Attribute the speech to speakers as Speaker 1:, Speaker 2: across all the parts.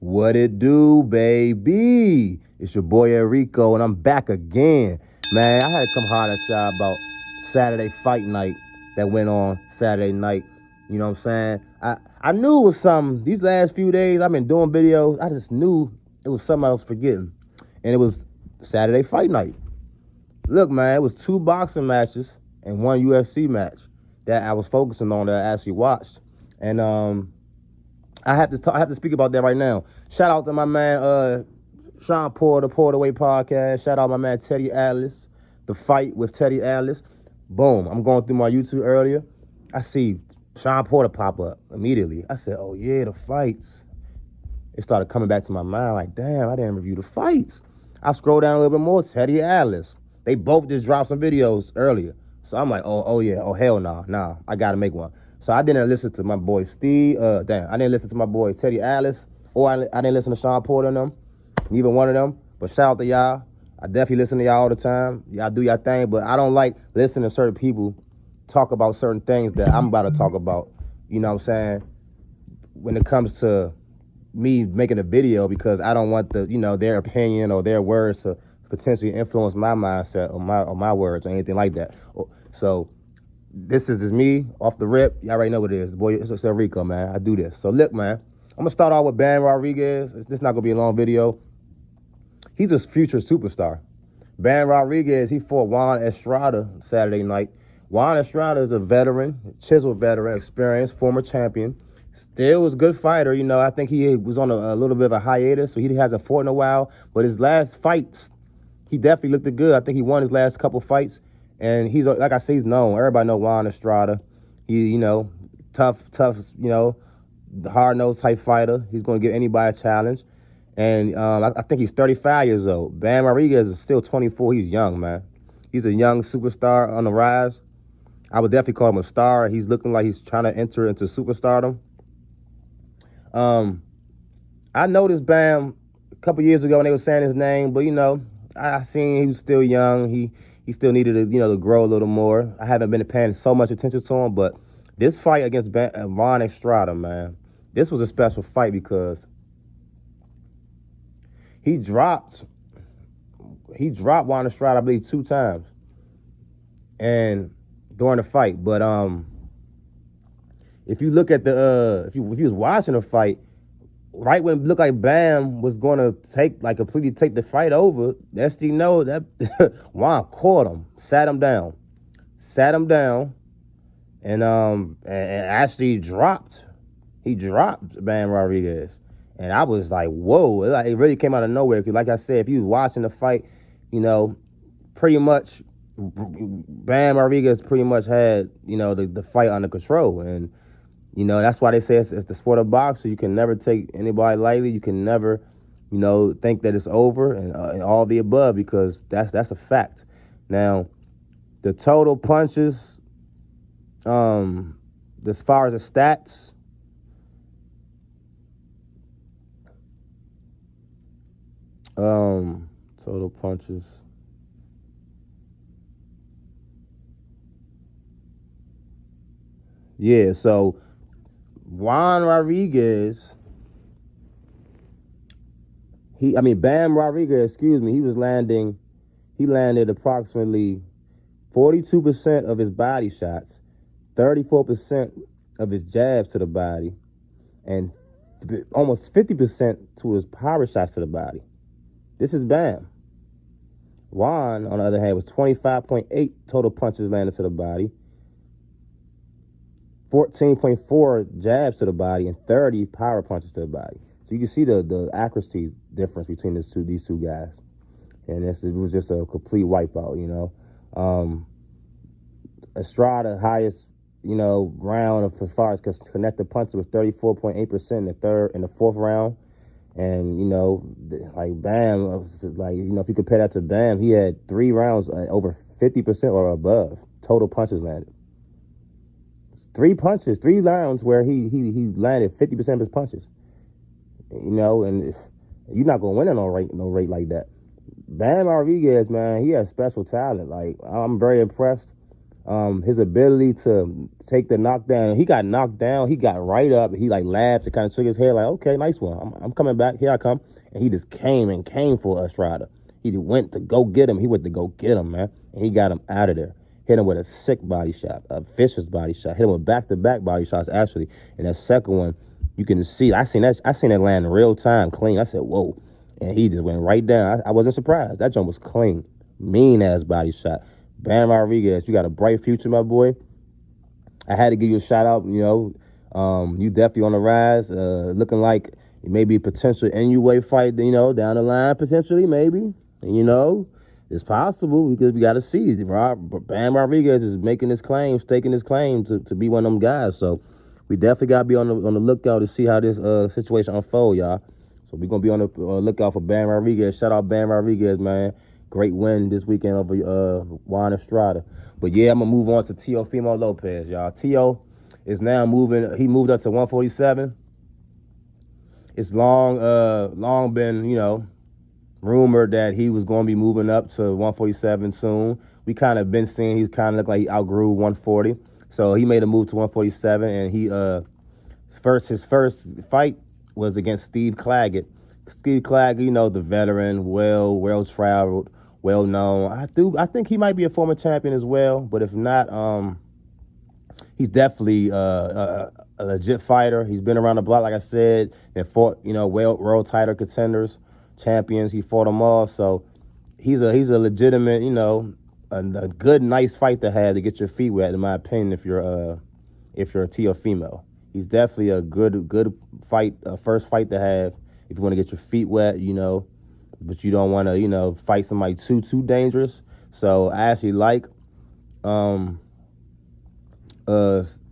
Speaker 1: What it do, baby? It's your boy Enrico, and I'm back again. Man, I had to come holler at y'all about Saturday fight night that went on Saturday night. You know what I'm saying? I knew it was something. These last few days, I've been doing videos. I just knew it was something I was forgetting. And it was Saturday fight night. Look, man, it was 2 boxing matches and 1 UFC match that I was focusing on that I actually watched. And I have to speak about that right now. Shout out to my man Sean Porter, Porter Way Podcast. Shout out my man Teddy Atlas, The Fight with Teddy Atlas. Boom. I'm going through my YouTube earlier. I see Sean Porter pop up immediately. I said, oh yeah, the fights. It started coming back to my mind like, damn, I didn't review the fights. I scroll down a little bit more, Teddy Atlas. They both just dropped some videos earlier. So I'm like, oh yeah, oh hell nah, I gotta make one. So I didn't listen to my boy Steve, I didn't listen to my boy Teddy Atlas, or I didn't listen to Sean Porter and them, neither one of them. But shout out to y'all. I definitely listen to y'all all the time. Y'all do y'all thing, but I don't like listening to certain people talk about certain things that I'm about to talk about. You know what I'm saying? When it comes to me making a video, because I don't want their opinion or their words to potentially influence my mindset or my words or anything like that. So this is just me off the rip. Y'all already know what it is. Boy, it's Enrico, man. I do this. So look, man, I'm gonna start off with Bam Rodriguez. This not gonna be a long video. He's a future superstar. Bam Rodriguez, he fought Juan Estrada Saturday night. Juan Estrada is a veteran, chiseled veteran, experienced, former champion. Still was a good fighter. I think he was on a little bit of a hiatus, so he hasn't fought in a while. But his last fights, he definitely looked good. I think he won his last couple fights. And he's, like I say, he's known. Everybody know Juan Estrada. He, tough, the hard-nosed type fighter. He's going to give anybody a challenge. And I think he's 35 years old. Bam Rodriguez is still 24. He's young, man. He's a young superstar on the rise. I would definitely call him a star. He's looking like he's trying to enter into superstardom. I noticed Bam a couple years ago when they were saying his name, but I seen he was still young. He still needed to grow a little more. I haven't been paying so much attention to him, but this fight against Juan Estrada, man, this was a special fight because he dropped Juan Estrada, I believe, 2 times, and during the fight. But if you look at if you was watching the fight, right when it looked like Bam was going to completely take the fight over, next thing you know, that Juan caught him, sat him down, and actually dropped. He dropped Bam Rodriguez, and I was like, whoa! It really came out of nowhere. Because, like I said, if you was watching the fight, pretty much Bam Rodriguez pretty much had the fight under control. And that's why they say it's the sport of boxing. You can never take anybody lightly. You can never, think that it's over and all the above, because that's a fact. Now, the total punches, as far as the stats, total punches. Yeah, so Juan Rodriguez, Bam Rodriguez, excuse me, he landed approximately 42% of his body shots, 34% of his jabs to the body, and almost 50% to his power shots to the body. This is Bam. Juan, on the other hand, was 25.8 total punches landed to the body, 14.4 jabs to the body, and 30 power punches to the body. So you can see the accuracy difference between these two guys. And it was just a complete wipeout, Estrada, highest, round as far as connected punches, was 34.8% in the 4th round. And, like Bam, if you compare that to Bam, he had 3 rounds over 50% or above total punches landed. 3 rounds where he landed 50% of his punches. And you're not gonna win at no rate like that. Bam Rodriguez, man, he has special talent. Like, I'm very impressed His ability to take the knockdown. He got knocked down. He got right up. He like laughed and kind of shook his head like, okay, nice one. I'm coming back. Here I come. And he just came for Estrada. He went to go get him. He went to go get him, man. And he got him out of there. Hit him with a sick body shot, a vicious body shot. Hit him with back-to-back body shots, actually. And that second one, you can see. I seen that land in real time, clean. I said, whoa. And he just went right down. I wasn't surprised. That jump was clean. Mean-ass body shot. Bam Rodriguez, you got a bright future, my boy. I had to give you a shout out. You definitely on the rise. Looking like maybe a potential NUA fight, down the line, potentially, maybe. It's possible because we got to see. Bam Rodriguez is making his claim, staking his claim to be one of them guys. So we definitely got to be on the lookout to see how this situation unfolds, y'all. So we're going to be on the lookout for Bam Rodriguez. Shout out Bam Rodriguez, man. Great win this weekend over Juan Estrada. But yeah, I'm going to move on to Teofimo Lopez, y'all. Teo is now moving. He moved up to 147. It's long been, rumored that he was going to be moving up to 147 soon. We kind of been seeing he kind of looked like he outgrew 140. So he made a move to 147, and his first fight was against Steve Claggett. Steve Claggett, the veteran, well-traveled, well-known. I think he might be a former champion as well, but if not, he's definitely a legit fighter. He's been around the block, like I said, and fought, world title contenders, champions. He fought them all, so he's a legitimate, a good, nice fight to have to get your feet wet, in my opinion. If you're a Teofimo, he's definitely a good fight, first fight to have if you want to get your feet wet, but you don't want to, fight somebody too dangerous. So I actually like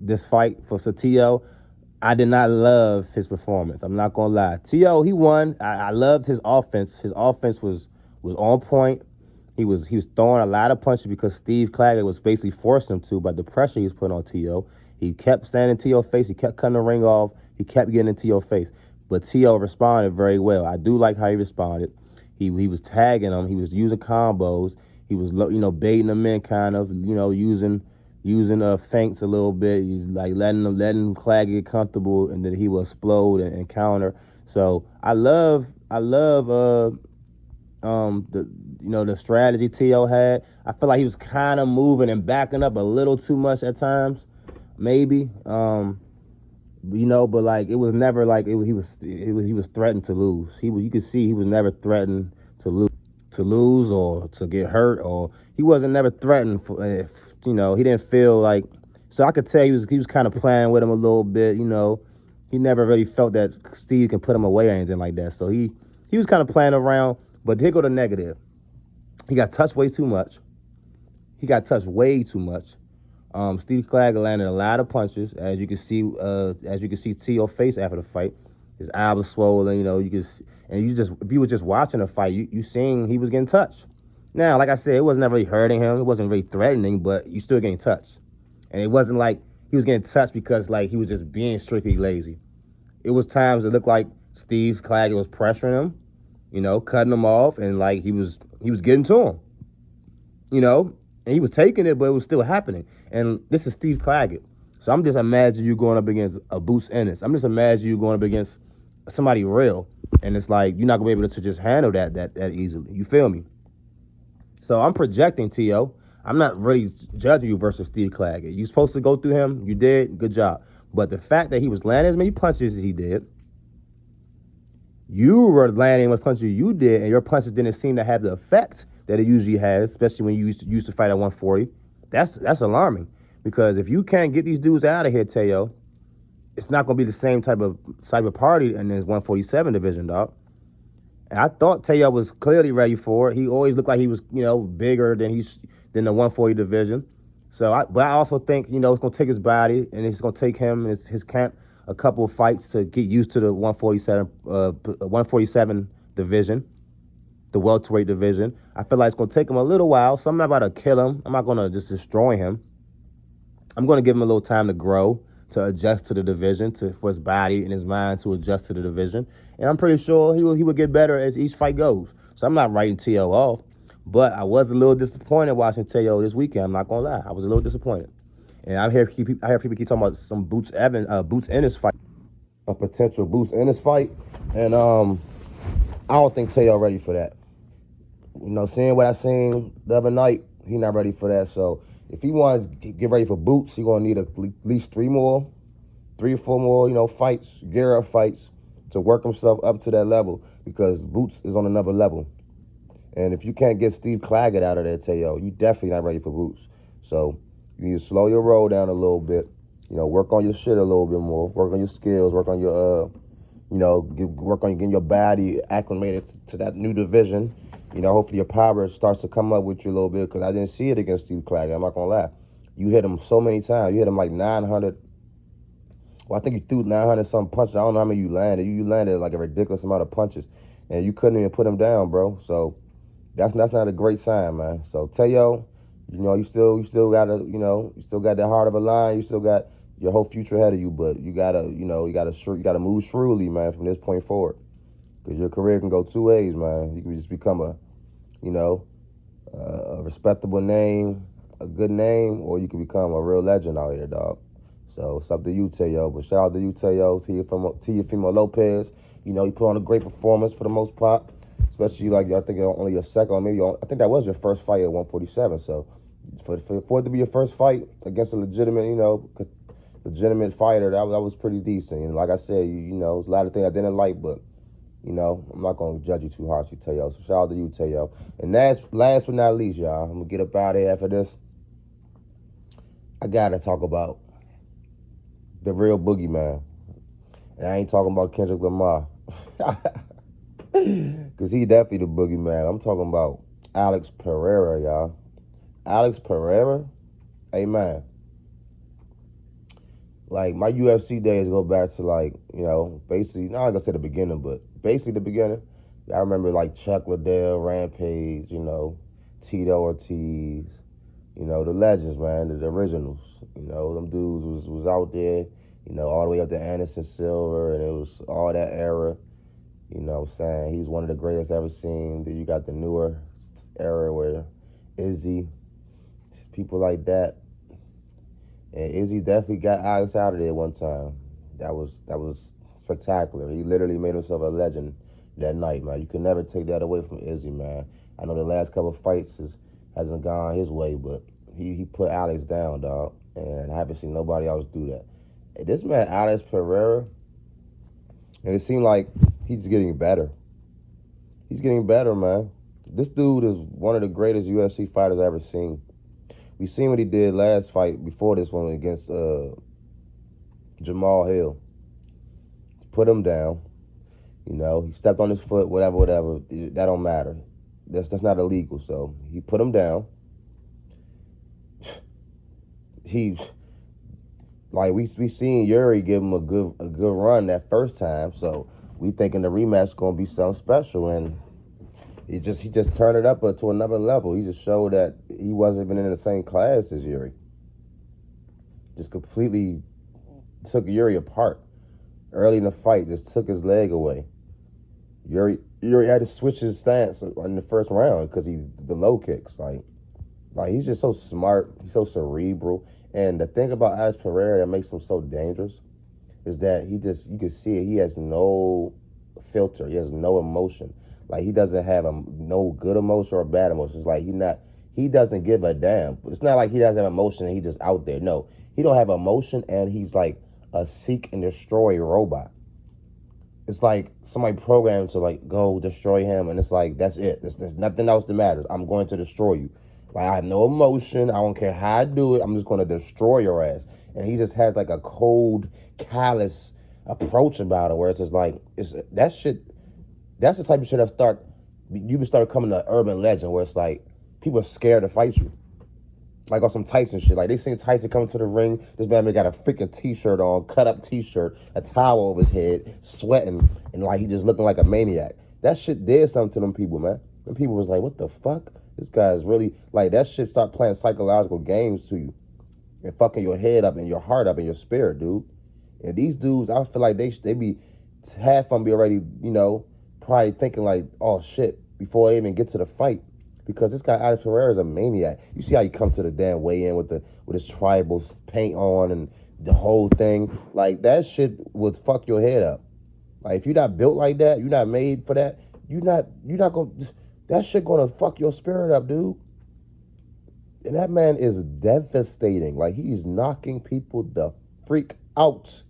Speaker 1: this fight for Teo. I did not love his performance. I'm not gonna lie. Teo, he won. I loved his offense. His offense was on point. He was throwing a lot of punches because Steve Claggett was basically forcing him to by the pressure he was putting on Teo. He kept standing to your face. He kept cutting the ring off. He kept getting into your face. But Teo responded very well. I do like how he responded. He was tagging him. He was using combos. He was baiting him in, kind of using feints a little bit. He's like letting Claggett get comfortable, and then he will explode and counter. So I love the strategy Teo had. I feel like he was kind of moving and backing up a little too much at times, maybe. But like it was never like he was threatened to lose. You could see he was never threatened to lose or to get hurt, or he wasn't never threatened for. He didn't feel like. So I could tell he was kind of playing with him a little bit. He never really felt that Steve can put him away or anything like that. So he was kind of playing around. But here go the negative. He got touched way too much. Steve Claggett landed a lot of punches, as you can see Teo face after the fight. His eye was swollen, if you were just watching the fight, you seen he was getting touched. Now, like I said, it wasn't really hurting him. It wasn't really threatening, but you still getting touched. And it wasn't like he was getting touched because like he was just being strictly lazy. It was times it looked like Steve Claggett was pressuring him, cutting him off, and like he was getting to him, and he was taking it, but it was still happening. And this is Steve Claggett. So I'm just imagining you going up against a Boots Ennis. I'm just imagining you going up against somebody real, and it's like you're not gonna be able to just handle that easily. You feel me? So I'm projecting Teo. I'm not really judging you versus Steve Claggett. You're supposed to go through him. You did. Good job. But the fact that he was landing as many punches as he did, you were landing as much punches you did, and your punches didn't seem to have the effect that it usually has, especially when you used to fight at 140. That's alarming, because if you can't get these dudes out of here, Teo, it's not going to be the same type of party in this 147 division, dog. And I thought Teo was clearly ready for it. He always looked like he was, bigger than the 140 division. But I also think, it's going to take his body, and it's going to take him and his camp a couple of fights to get used to the 147 division, the welterweight division. I feel like it's going to take him a little while, so I'm not about to kill him. I'm not going to just destroy him. I'm going to give him a little time to grow, to adjust to the division, for his body and his mind to adjust to the division. And I'm pretty sure he will get better as each fight goes. So I'm not writing Teo off. But I was a little disappointed watching Teo this weekend. I'm not gonna lie, I was a little disappointed. And I hear people keep talking about some Boots Ennis fight, a potential Boots Ennis fight, and I don't think Teo ready for that. You know, seeing what I seen the other night, he not ready for that. So if he wants to get ready for Boots, he gonna need at least three or four more, you know, fights, gear up fights to work himself up to that level because Boots is on another level. And if you can't get Steve Claggett out of there, Teo, you definitely not ready for Boots. So you need to slow your roll down a little bit. You know, work on your shit a little bit more. Work on your skills. Work on your, work on getting your body acclimated to that new division. You know, hopefully your power starts to come up with you a little bit because I didn't see it against Steve Claggett. I'm not going to lie. You hit him so many times. You hit him like 900. Well, I think you threw 900 some punches. I don't know how many you landed. You landed like a ridiculous amount of punches. And you couldn't even put him down, bro. So that's not a great sign, man. So Teo, you know, you still gotta, you know, you still got that heart of a lion. You still got your whole future ahead of you, but you gotta move shrewdly, man, from this point forward, because your career can go two ways, man. You can just become a respectable name, a good name, or you can become a real legend out here, dog. So it's up to you, Teo. But shout out to you, Teo, Teofimo Lopez. You know, you put on a great performance for the most part. Especially like I think only your second, or maybe I think that was your first fight at 147. So for it to be your first fight against a legitimate, legitimate fighter, that was pretty decent. And like I said, you know, there's a lot of things I didn't like, but you know, I'm not gonna judge you too harshly, Teo. So shout out to you, Teo. And last but not least, y'all, I'm gonna get up out of here after this. I gotta talk about the real boogeyman, and I ain't talking about Kendrick Lamar. Because he definitely the boogeyman. I'm talking about Alex Pereira, y'all. Alex Pereira? Hey, man. Like, my UFC days go back to, like, you know, basically, not like I said the beginning, but basically the beginning. I remember, like, Chuck Liddell, Rampage, you know, Tito Ortiz, you know, the legends, man, the originals. You know, them dudes was out there, you know, all the way up to Anderson Silva, and it was all that era. You know what I'm saying? He's one of the greatest I've ever seen. Then you got the newer era where Izzy, people like that. And Izzy definitely got Alex out of there one time. That was spectacular. He literally made himself a legend that night, man. You can never take that away from Izzy, man. I know the last couple of fights hasn't gone his way, but he put Alex down, dog. And I haven't seen nobody else do that. And this man, Alex Pereira, and it seemed like he's getting better. He's getting better, man. This dude is one of the greatest UFC fighters I've ever seen. We seen what he did last fight before this one against Jamal Hill. Put him down. You know, he stepped on his foot, whatever. That don't matter. That's not illegal. So he put him down. We seen Yuri give him a good run that first time. So we thinking the rematch is gonna be something special, and he just turned it up to another level. He just showed that he wasn't even in the same class as Yuri. Just completely took Yuri apart early in the fight. Just took his leg away. Yuri had to switch his stance in the first round because the low kicks. Like he's just so smart. He's so cerebral. And the thing about Alex Pereira that makes him so dangerous is that you can see it. He has no filter. He has no emotion. Like, he doesn't have no good emotion or bad emotion. It's like he doesn't give a damn. It's not like he doesn't have emotion and he's just out there. No, he don't have emotion, and he's like a seek and destroy robot. It's like somebody programmed to like go destroy him, and it's like that's it. There's nothing else that matters. I'm going to destroy you. Like, I have no emotion. I don't care how I do it. I'm just going to destroy your ass. And he just has like a cold, callous approach about it, where it's just like that shit. That's the type of shit you can start becoming an urban legend, where it's like people are scared to fight you. Like on some Tyson shit. Like, they seen Tyson coming to the ring. This man got a freaking t-shirt on, cut up t-shirt, a towel over his head, sweating, and like he just looking like a maniac. That shit did something to them people, man. Them people was like, what the fuck? This guy is really, like, that shit start playing psychological games to you and fucking your head up and your heart up and your spirit, dude. And these dudes, I feel like they be, half of them be already, you know, probably thinking like, oh shit, before they even get to the fight. because this guy Alex Pereira is a maniac. You see how he comes to the damn weigh-in with his tribal paint on and the whole thing. Like, that shit would fuck your head up. Like, if you're not built like that, you're not made for that, you're not gonna, that shit gonna fuck your spirit up, dude. And that man is devastating. Like, he's knocking people the freak out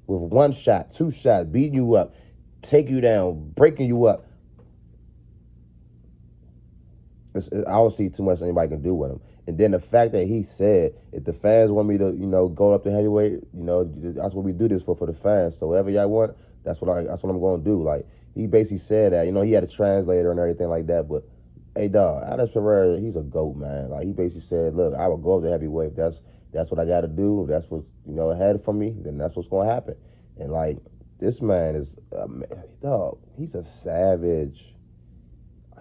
Speaker 1: with one shot, two shots, beating you up, take you down, breaking you up. I don't see too much anybody can do with him. And then the fact that he said, if the fans want me to, go up to heavyweight, that's what we do this for the fans. So whatever y'all want, that's what I'm going to do. Like, he basically said that, he had a translator and everything like that. But, hey, dog, Alex Pereira, he's a GOAT, man. Like, he basically said, look, I will go up to heavyweight. That's what I got to do. That's what's, ahead for me. Then that's what's going to happen. And, like, this man is, dog, he's a savage.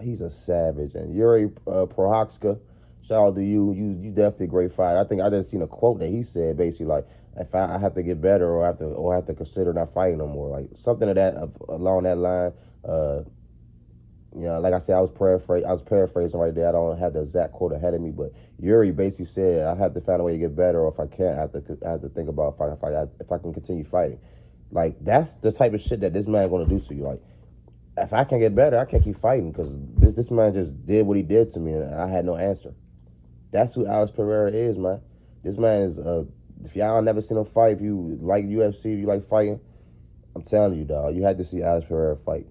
Speaker 1: He's a savage. And Yuri Prochazka, shout out to you. You definitely a great fighter. I think I just seen a quote that he said basically like, if I have to get better or I have to consider not fighting no more, like something of that along that line. Like I said, I was paraphrasing right there. I don't have the exact quote ahead of me, but Yuri basically said I have to find a way to get better, or if I can't, I have to think about if I can continue fighting. Like, that's the type of shit that this man gonna do to you. Like, if I can't get better, I can't keep fighting, because this man just did what he did to me, and I had no answer. That's who Alex Pereira is, man. This man is, if y'all never seen him fight, if you like UFC, if you like fighting, I'm telling you, dog, you had to see Alex Pereira fight.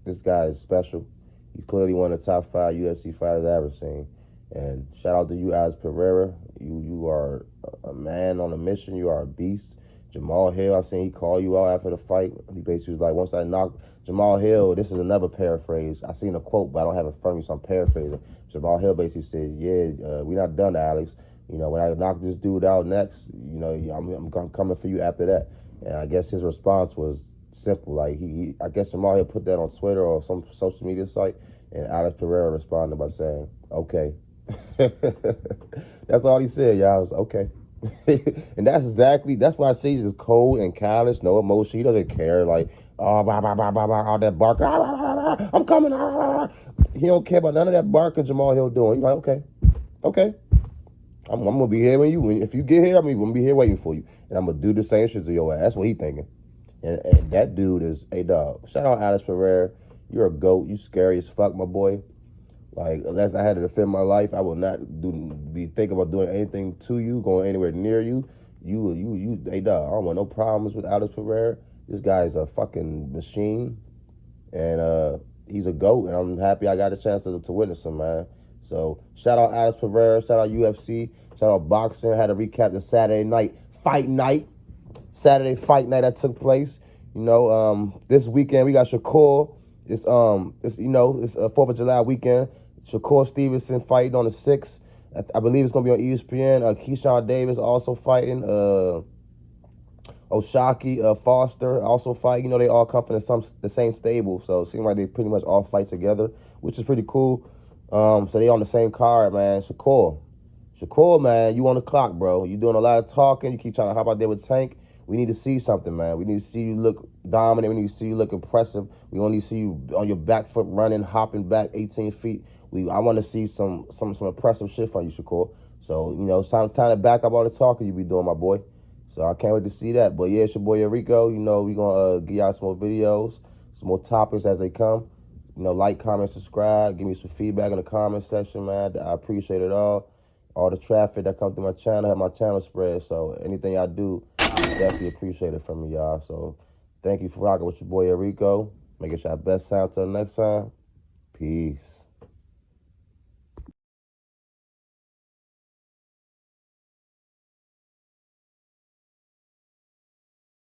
Speaker 1: This guy is special. He's clearly one of the top 5 UFC fighters I've ever seen. And shout out to you, Alex Pereira. You are a man on a mission. You are a beast. Jamal Hill, I seen he call you out after the fight. He basically was like, once I knocked Jamal Hill, this is another paraphrase. I seen a quote, but I don't have it in front of me, so I'm paraphrasing. Jamal Hill basically said, we're not done, Alex. When I knock this dude out next, I'm coming for you after that. And I guess his response was simple. Like, I guess Jamal Hill put that on Twitter or some social media site, and Alex Pereira responded by saying, okay. That's all he said, y'all. Was okay. And that's why I say he's cold and callous, no emotion. He doesn't care, like, oh, blah, blah, blah, blah, blah, all that barking, I'm coming, He don't care about none of that barking Jamal Hill doing. He's like, okay, I'm gonna be here if you get here, I'm gonna be here waiting for you, and I'm gonna do the same shit to your ass. That's what he thinking. And that dude is a dog. Shout out Alex Pereira. You're a GOAT. You scary as fuck, my boy. Like, unless I had to defend my life, I will not be thinking about doing anything to you, going anywhere near you. Hey, dog, I don't want no problems with Alex Pereira. This guy is a fucking machine, and he's a GOAT, and I'm happy I got a chance to witness him, man. So, shout out Alex Pereira, shout out UFC, shout out boxing. I had to recap the Saturday fight night that took place. This weekend we got Shakur. It's 4th of July weekend. Shakur Stevenson fighting on the 6th. I believe it's gonna be on ESPN. Keyshawn Davis also fighting. Oshaki Foster also fight. They all come from the same stable, so it seems like they pretty much all fight together, which is pretty cool. So they on the same card, man. Shakur, man, you on the clock, bro. You doing a lot of talking. You keep trying to hop out there with Tank. We need to see something, man. We need to see you look dominant. We need to see you look impressive. We only see you on your back foot running, hopping back 18 feet. I want to see some impressive shit from you, Shakur. So, it's time to back up all the talking you be doing, my boy. So I can't wait to see that. But yeah, it's your boy Enrico. We're going to give y'all some more videos, some more topics as they come. Like, comment, subscribe. Give me some feedback in the comment section, man. I appreciate it all. All the traffic that comes through my channel, have my channel spread. So anything I do, definitely appreciate it from me, y'all. So thank you for rocking with your boy Enrico. Make sure our best sound till next time. Peace.